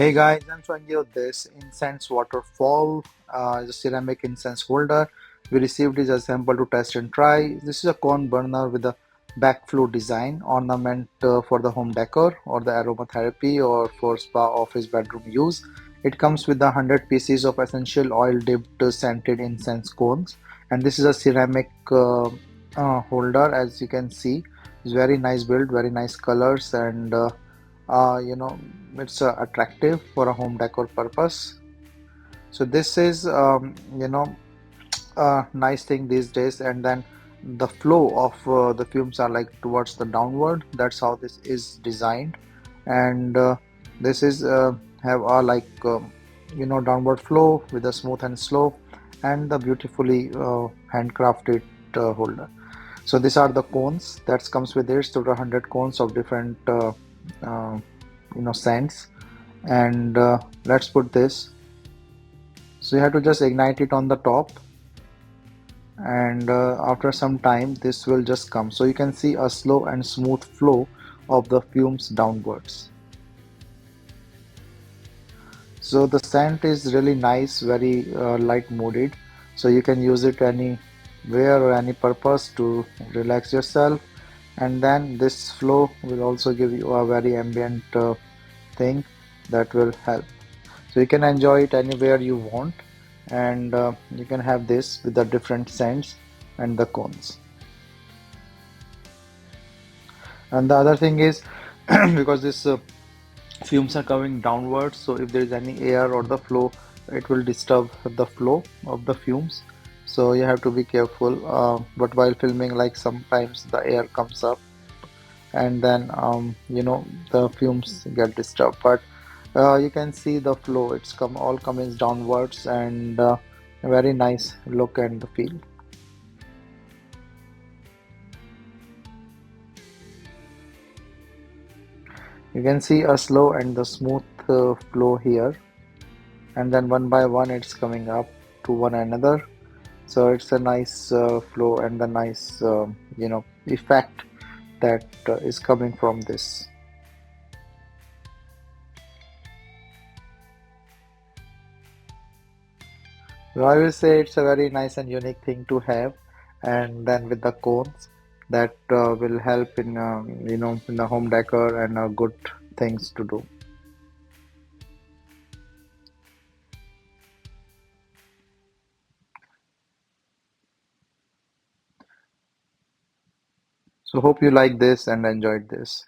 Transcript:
Hey guys, I'm showing you this incense waterfall, the ceramic incense holder. We received it as a sample to test and try. This is a cone burner with a backflow design, ornament for the home decor or the aromatherapy or for spa office bedroom use. It comes with 100 pieces of essential oil dipped scented incense cones, and this is a ceramic holder. As you can see, it's very nice build, very nice colors, and uh, you know it's attractive for a home decor purpose. So this is a nice thing these days. And then the flow of the fumes are like towards the downward. That's how this is designed. And this is have a downward flow with a smooth and slow, and the beautifully handcrafted holder. So these are the cones that comes with it. So 100 cones of different uh, scents. And let's put this. So you have to just ignite it on the top, and after some time this will just come. So you can see a slow and smooth flow of the fumes downwards. So the scent is really nice, very light mooded. So you can use it anywhere or any purpose to relax yourself. And then this flow will also give you a very ambient thing that will help. So you can enjoy it anywhere you want, and you can have this with the different scents and the cones. And the other thing is, because this fumes are coming downwards, so if there is any air or the flow, it will disturb the flow of the fumes. So you have to be careful. But while filming, like sometimes the air comes up, and then the fumes get disturbed. But you can see the flow. It's come all coming downwards, and a very nice look and the feel. You can see a slow and the smooth flow here, and then one by one it's coming up to one another. So it's a nice flow and the nice effect that is coming from this. So I will say it's a very nice and unique thing to have. And then with the cones, that will help in in the home decor and good things to do. So hope you like this and enjoyed this.